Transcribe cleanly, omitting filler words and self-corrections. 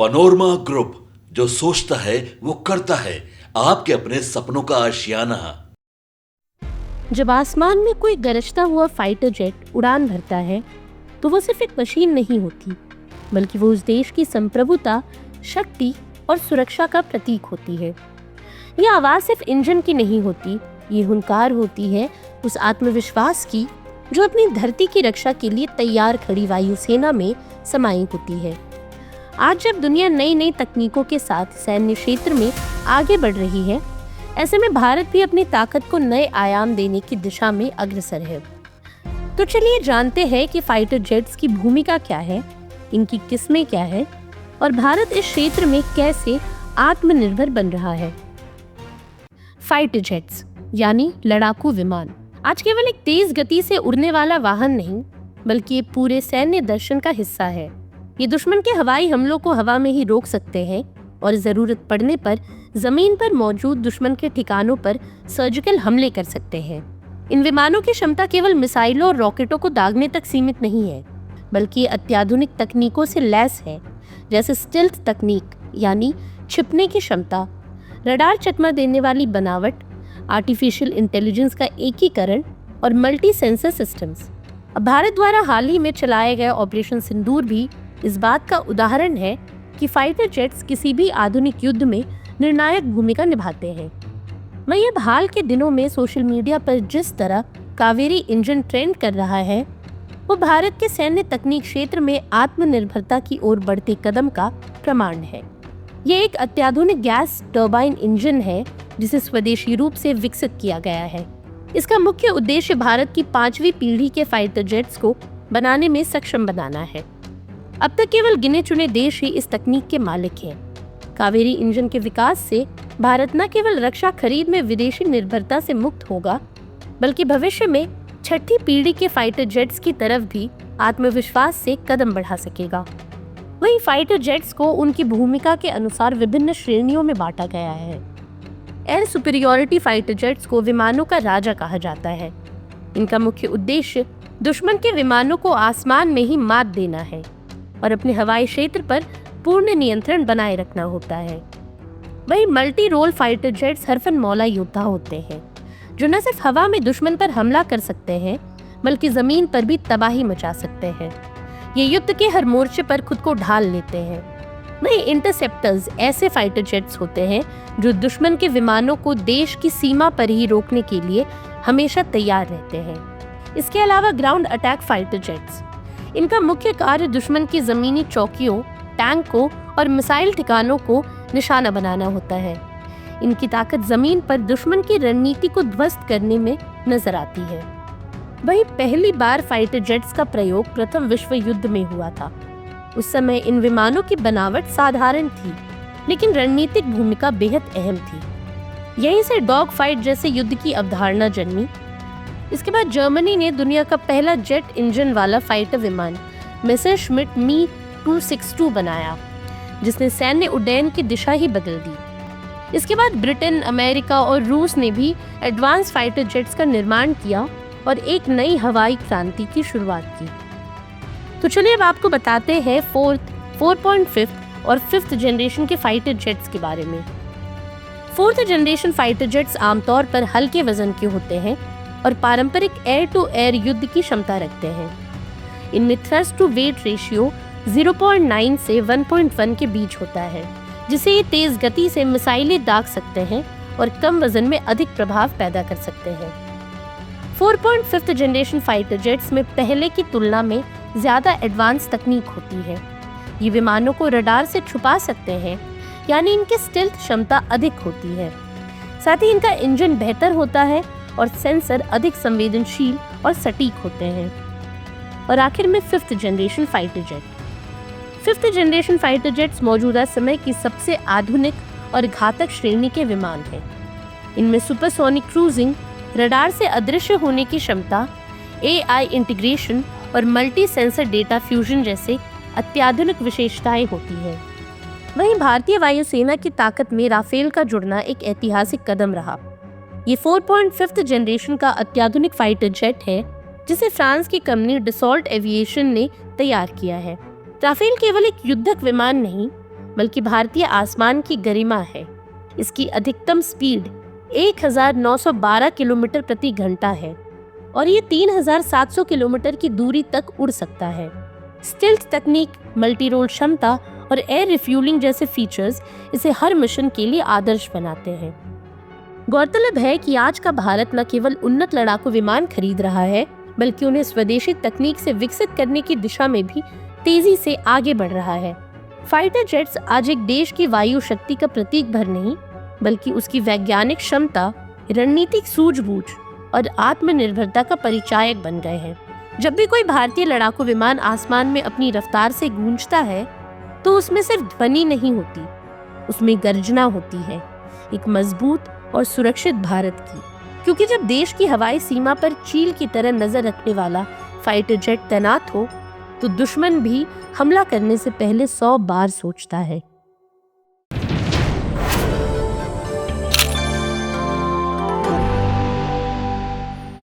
Panorama group, जो सोचता है वो करता है। आपके अपने सपनों का आशियाना। जब आसमान में कोई गरजता हुआ फाइटर जेट उड़ान भरता है तो वो सिर्फ एक मशीन नहीं होती, बल्कि वो उस देश की संप्रभुता, शक्ति और सुरक्षा का प्रतीक होती है। ये आवाज सिर्फ इंजन की नहीं होती, ये हुंकार होती है उस आत्मविश्वास की जो अपनी धरती की रक्षा के लिए तैयार खड़ी वायुसेना में समाई होती है। आज जब दुनिया नई नई तकनीकों के साथ सैन्य क्षेत्र में आगे बढ़ रही है, ऐसे में भारत भी अपनी ताकत को नए आयाम देने की दिशा में अग्रसर है। तो चलिए जानते हैं कि फाइटर जेट्स की भूमिका क्या है, इनकी किस्में क्या है और भारत इस क्षेत्र में कैसे आत्मनिर्भर बन रहा है। फाइटर जेट्स यानी लड़ाकू विमान आज केवल एक तेज गति से उड़ने वाला वाहन नहीं, बल्कि ये पूरे सैन्य दर्शन का हिस्सा है। ये दुश्मन के हवाई हमलों को हवा में ही रोक सकते हैं और जरूरत पड़ने पर जमीन पर मौजूद दुश्मन के ठिकानों पर सर्जिकल हमले कर सकते हैं। इन विमानों की क्षमता केवल मिसाइलों और रॉकेटों को दागने तक सीमित नहीं है, बल्कि अत्याधुनिक तकनीकों से लैस है, जैसे स्टेल्थ तकनीक यानी छिपने की क्षमता, रडार चकमा देने वाली बनावट, आर्टिफिशियल इंटेलिजेंस का एकीकरण और मल्टी सेंसर सिस्टम्स। अब भारत द्वारा हाल ही में चलाए गए ऑपरेशन सिंदूर भी इस बात का उदाहरण है कि फाइटर जेट्स किसी भी आधुनिक युद्ध में निर्णायक भूमिका निभाते हैं। वहीं अब हाल के दिनों में सोशल मीडिया पर जिस तरह कावेरी इंजन ट्रेंड कर रहा है, वो भारत के सैन्य तकनीक क्षेत्र में आत्मनिर्भरता की ओर बढ़ते कदम का प्रमाण है। ये एक अत्याधुनिक गैस टर्बाइन इंजन है जिसे स्वदेशी रूप से विकसित किया गया है। इसका मुख्य उद्देश्य भारत की 5वीं पीढ़ी के फाइटर जेट्स को बनाने में सक्षम बनाना है। अब तक केवल गिने चुने देश ही इस तकनीक के मालिक हैं। कावेरी इंजन के विकास से भारत न केवल रक्षा खरीद में विदेशी निर्भरता से मुक्त होगा, बल्कि भविष्य में 6ठी पीढ़ी के फाइटर जेट्स की तरफ भी आत्मविश्वास से कदम बढ़ा सकेगा। वहीं फाइटर जेट्स को उनकी भूमिका के अनुसार विभिन्न श्रेणियों में बांटा गया है। एयर सुपीरियॉरिटी फाइटर जेट्स को विमानों का राजा कहा जाता है। इनका मुख्य उद्देश्य दुश्मन के विमानों को आसमान में ही मात देना है और अपने हवाई क्षेत्र पर पूर्ण नियंत्रण बनाए रखना होता है। वहीं मल्टी रोल फाइटर जेट्स हरफन मौला योद्धा होते हैं, जो न सिर्फ हवा में दुश्मन पर हमला कर सकते हैं, बल्कि जमीन पर भी तबाही मचा सकते हैं। ये युद्ध के हर मोर्चे पर खुद को ढाल लेते हैं। वहीं इंटरसेप्टर्स ऐसे फाइटर जेट्स होते हैं जो दुश्मन के विमानों को देश की सीमा पर ही रोकने के लिए हमेशा तैयार रहते हैं। इसके अलावा ग्राउंड अटैक फाइटर जेट्स, इनका मुख्य कार्य दुश्मन की जमीनी चौकियों, टैंकों और मिसाइल ठिकानों को निशाना बनाना होता है। इनकी ताकत जमीन पर दुश्मन की रणनीति को ध्वस्त करने में नजर आती है। वहीं पहली बार फाइटर जेट्स का प्रयोग प्रथम विश्व युद्ध में हुआ था। उस समय इन विमानों की बनावट साधारण थी, लेकिन रणनीतिक भूमिका बेहद अहम थी। यहीं से डॉग फाइट जैसे युद्ध की अवधारणा जन्मी। इसके बाद जर्मनी ने दुनिया का पहला जेट इंजन वाला फाइटर विमान मेसरश्मिट मी 262 बनाया, जिसने सैन्य उड्डयन की दिशा ही बदल दी। इसके बाद ब्रिटेन, अमेरिका और रूस ने भी एडवांस फाइटर जेट्स का निर्माण किया और एक नई हवाई क्रांति की शुरुआत की। तो चलिए अब आपको बताते हैं 4th, 4.5 और 5th जनरेशन के फाइटर जेट्स के बारे में। 4th जनरेशन फाइटर जेट्स आमतौर पर हल्के वजन के होते हैं और पारंपरिक एयर टू एयर युद्ध की क्षमता रखते हैं। इनमें थ्रस्ट टू वेट रेशियो 0.9 से 1.1 के बीच होता है, जिसे ये तेज गति से मिसाइलें दाग सकते हैं और कम वजन में अधिक प्रभाव पैदा कर सकते हैं। 4.5 जनरेशन फाइटर जेट्स में पहले की तुलना में ज्यादा एडवांस तकनीक होती है। ये विमानों को रडार से छुपा सकते हैं, यानी इनकी स्टेल्थ क्षमता अधिक होती है। साथ ही इनका इंजन बेहतर होता है और सेंसर अधिक संवेदनशील और सटीक होते हैं। और आखिर में 5th generation fighter jet. 5th generation fighter jets मौजूदा समय की सबसे आधुनिक और घातक श्रेणी के विमान हैं। इनमें सुपरसोनिक क्रूजिंग, रडार से अदृश्य होने की क्षमता, AI इंटीग्रेशन और मल्टी सेंसर डेटा फ्यूजन जैसे अत्याधुनिक विशेषताएं होती हैं। वहीं भारतीय वायुसेना की ताकत में राफेल का जुड़ना एक ऐतिहासिक कदम रहा। ये 4.5 जनरेशन का अत्याधुनिक फाइटर जेट है, जिसे फ्रांस की कंपनी डसॉल्ट एविएशन ने तैयार किया है। राफेल केवल एक युद्धक विमान नहीं, बल्कि भारतीय आसमान की गरिमा है। इसकी अधिकतम स्पीड 1912 किलोमीटर प्रति घंटा है और ये 3700 किलोमीटर की दूरी तक उड़ सकता है। स्टिल्थ तकनीक, मल्टी रोल क्षमता और एयर रिफ्यूलिंग जैसे फीचर्स इसे हर मिशन के लिए आदर्श बनाते हैं। गौरतलब है कि आज का भारत न केवल उन्नत लड़ाकू विमान खरीद रहा है, बल्कि उन्हें स्वदेशी तकनीक से विकसित करने की दिशा में भी तेजी से आगे बढ़ रहा है। फाइटर जेट्स आज एक देश की वायु शक्ति का प्रतीक भर नहीं, बल्कि उसकी वैज्ञानिक क्षमता, रणनीतिक सूझबूझ और आत्मनिर्भरता का परिचायक बन गए हैं। जब भी कोई भारतीय लड़ाकू विमान आसमान में अपनी रफ्तार से गूंजता है, तो उसमें सिर्फ ध्वनि नहीं होती, उसमें गर्जना होती है, एक मजबूत और सुरक्षित भारत की। क्योंकि जब देश की हवाई सीमा पर चील की तरह नजर रखने वाला फाइटर जेट तैनात हो, तो दुश्मन भी हमला करने से पहले 100 बार सोचता है।